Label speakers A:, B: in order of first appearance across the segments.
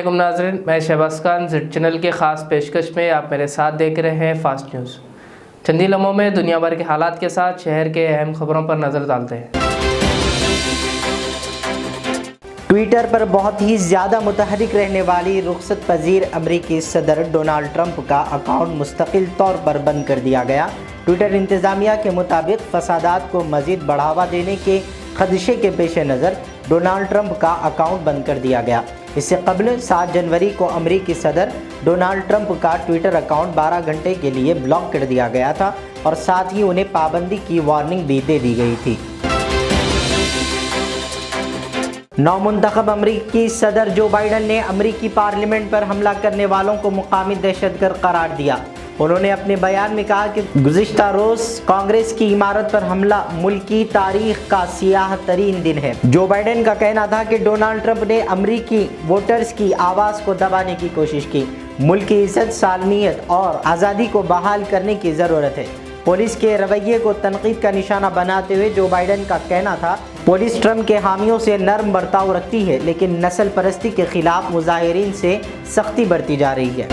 A: علیکم ناظرین، میں شہباز خان زیڈ چینل کے خاص پیشکش میں آپ میرے ساتھ دیکھ رہے ہیں فاسٹ نیوز۔ چند ہی لمحوں میں دنیا بھر کے حالات کے ساتھ شہر کے اہم خبروں پر نظر ڈالتے ہیں۔
B: ٹویٹر پر بہت ہی زیادہ متحرک رہنے والی رخصت پذیر امریکی صدر ڈونالڈ ٹرمپ کا اکاؤنٹ مستقل طور پر بند کر دیا گیا۔ ٹویٹر انتظامیہ کے مطابق فسادات کو مزید بڑھاوا دینے کے خدشے کے پیش نظر ڈونالڈ ٹرمپ کا اکاؤنٹ بند کر دیا گیا۔ اس سے قبل 7 جنوری کو امریکی صدر ڈونالڈ ٹرمپ کا ٹویٹر اکاؤنٹ 12 گھنٹے کے لیے بلاک کر دیا گیا تھا اور ساتھ ہی انہیں پابندی کی وارننگ بھی دے دی گئی تھی۔ نومنتخب امریکی صدر جو بائیڈن نے امریکی پارلیمنٹ پر حملہ کرنے والوں کو مقامی دہشت گرد قرار دیا۔ انہوں نے اپنے بیان میں کہا کہ گزشتہ روز کانگریس کی عمارت پر حملہ ملکی تاریخ کا سیاہ ترین دن ہے۔ جو بائیڈن کا کہنا تھا کہ ڈونالڈ ٹرمپ نے امریکی ووٹرز کی آواز کو دبانے کی کوشش کی۔ ملک کی عزت، سالمیت اور آزادی کو بحال کرنے کی ضرورت ہے۔ پولیس کے رویے کو تنقید کا نشانہ بناتے ہوئے جو بائیڈن کا کہنا تھا، پولیس ٹرمپ کے حامیوں سے نرم برتاؤ رکھتی ہے لیکن نسل پرستی کے خلاف مظاہرین سے سختی برتی جا رہی ہے۔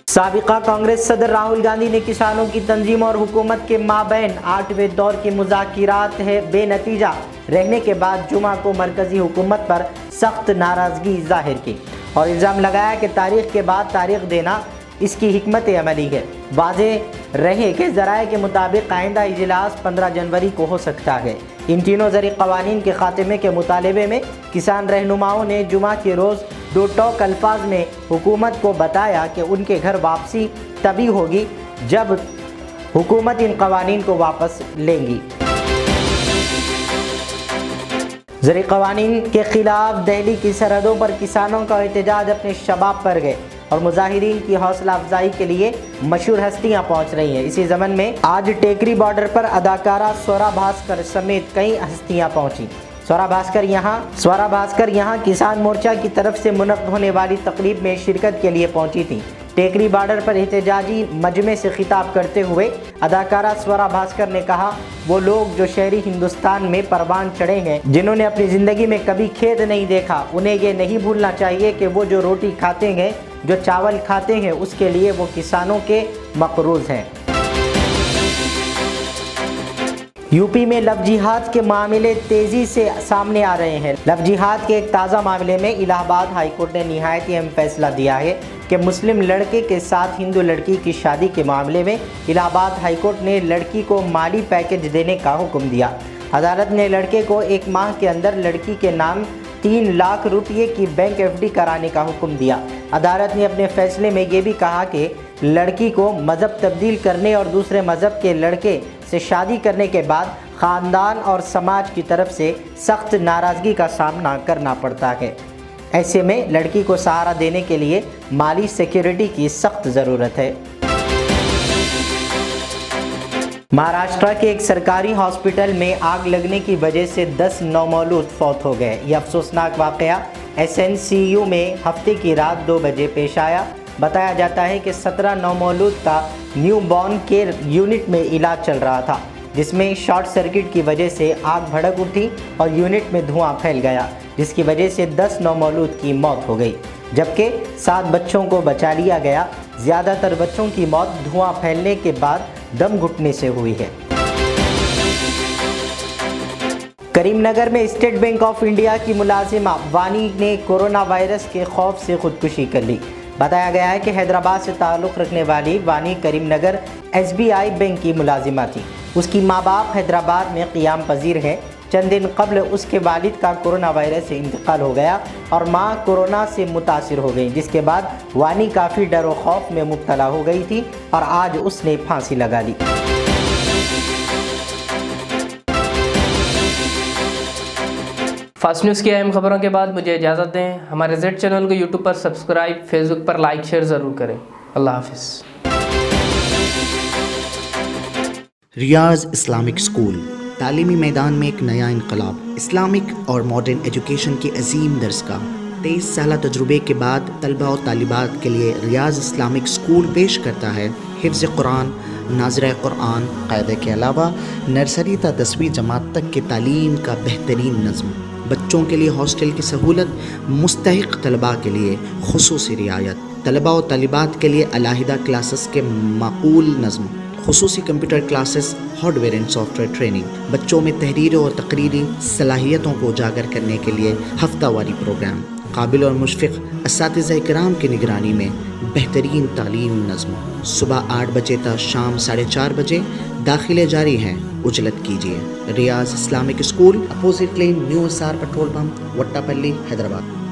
B: سابقہ کانگریس صدر راہل گاندھی نے کسانوں کی تنظیموں اور حکومت کے مابین 8ویں دور کے مذاکرات بے نتیجہ رہنے کے بعد جمعہ کو مرکزی حکومت پر سخت ناراضگی ظاہر کی اور الزام لگایا کہ تاریخ کے بعد تاریخ دینا اس کی حکمت عملی ہے۔ واضح رہے کہ ذرائع کے مطابق آئندہ اجلاس 15 جنوری کو ہو سکتا ہے۔ ان تینوں زرعی قوانین کے خاتمے کے مطالبے میں کسان رہنماؤں نے جمعہ کے روز 2 ٹوک الفاظ میں حکومت کو بتایا کہ ان کے گھر واپسی تبھی ہوگی جب حکومت ان قوانین کو واپس لے گی۔ زرعی قوانین کے خلاف دہلی کی سرحدوں پر کسانوں کا احتجاج اپنے شباب پر گئے اور مظاہرین کی حوصلہ افزائی کے لیے مشہور ہستیاں پہنچ رہی ہیں۔ اسی ضمن میں آج ٹیکری بارڈر پر اداکارہ سورا بھاسکر سمیت کئی ہستیاں پہنچیں۔ سورا بھاسکر یہاں کسان مورچہ کی طرف سے منعقد ہونے والی تقریب میں شرکت کے لیے پہنچی تھیں۔ ٹیکری بارڈر پر احتجاجی مجمع سے خطاب کرتے ہوئے اداکارہ سورا بھاسکر نے کہا، وہ لوگ جو شہری ہندوستان میں پروان چڑھے ہیں، جنہوں نے اپنی زندگی میں کبھی کھیت نہیں دیکھا، انہیں یہ نہیں بھولنا چاہیے کہ وہ جو روٹی کھاتے ہیں، جو چاول کھاتے ہیں، اس کے لیے وہ کسانوں کے مقروض ہیں۔ یوپی میں لو جہاد کے معاملے تیزی سے سامنے آ رہے ہیں۔ لو جہاد کے ایک تازہ معاملے میں الہ آباد ہائی کورٹ نے نہایت اہم فیصلہ دیا ہے کہ مسلم لڑکے کے ساتھ ہندو لڑکی کی شادی کے معاملے میں الہ آباد ہائی کورٹ نے لڑکی کو مالی پیکیج دینے کا حکم دیا۔ عدالت نے لڑکے کو 1 ماہ کے اندر لڑکی کے نام 3 لاکھ روپے کی بینک FD کرانے کا حکم دیا۔ عدالت نے اپنے فیصلے میں یہ بھی کہا کہ لڑکی کو مذہب تبدیل کرنے اور دوسرے مذہب کے لڑکے سے شادی کرنے کے بعد خاندان اور سماج کی طرف سے سخت ناراضگی کا سامنا کرنا پڑتا ہے۔ ایسے میں لڑکی کو سہارا دینے کے لیے مالی سیکیورٹی کی سخت ضرورت ہے۔ مہاراشٹر کے ایک سرکاری ہاسپٹل میں آگ لگنے کی وجہ سے 10 نومولود فوت ہو گئے۔ یہ افسوسناک واقعہ SNCU میں ہفتے کی رات 2 بجے پیش آیا۔ بتایا جاتا ہے کہ 17 نومولود کا نیو بورن کیئر یونٹ میں علاج چل رہا تھا، جس میں شارٹ سرکٹ کی وجہ سے آگ بھڑک اٹھی اور یونٹ میں دھواں پھیل گیا، جس کی وجہ سے 10 نومولود کی موت ہو گئی، جبکہ 7 بچوں کو بچا لیا گیا۔ زیادہ تر بچوں کی موت دھواں پھیلنے کے بعد دم گھٹنے سے ہوئی ہے۔ کریم نگر میں اسٹیٹ بینک آف انڈیا کی ملازمہ وانی نے کورونا وائرس کے خوف سے خودکشی کر لی۔ بتایا گیا ہے کہ حیدرآباد سے تعلق رکھنے والی وانی کریم نگر SBI بینک کی ملازمہ تھی۔ اس کی ماں باپ حیدرآباد میں قیام پذیر ہیں۔ چند دن قبل اس کے والد کا کورونا وائرس سے انتقال ہو گیا اور ماں کورونا سے متاثر ہو گئی، جس کے بعد وانی کافی ڈر و خوف میں مبتلا ہو گئی تھی اور آج اس نے پھانسی لگا لی۔
A: فاسٹ نیوز کی اہم خبروں کے بعد مجھے اجازت دیں۔ ہمارے زیڈ چینل کو YouTube پر سبسکرائب، فیس بک پر لائک شیئر ضرور کریں۔ اللہ حافظ۔
C: ریاض اسلامک اسکول تعلیمی میدان میں ایک نیا انقلاب، اسلامک اور ماڈرن ایجوکیشن کی عظیم درسگاہ۔ 23 سالہ تجربے کے بعد طلبہ و طالبات کے لیے ریاض اسلامک اسکول پیش کرتا ہے حفظ قرآن، ناظرہ قرآن، قاعدے کے علاوہ نرسری تا 10ویں جماعت تک کی تعلیم کا بہترین نظم۔ بچوں کے لیے ہاسٹل کی سہولت، مستحق طلباء کے لیے خصوصی رعایت، طلباء و طالبات کے لیے علیحدہ کلاسز کے معقول نظم، خصوصی computer classes, hard where and soft where training, بچوں میں تحریری اور تقریری صلاحیتوں کو اجاگر کرنے کے لیے ہفتہ واری پروگرام، قابل اور مشفق اساتذہ کرام کی نگرانی میں بہترین تعلیم نظم، صبح 8 بجے تا شام 4:30 بجے، داخلے جاری ہیں، اجلت کیجیے۔ Riyaz Islamic school, opposite lane, new SR petrol pump, Vattepally, Hyderabad.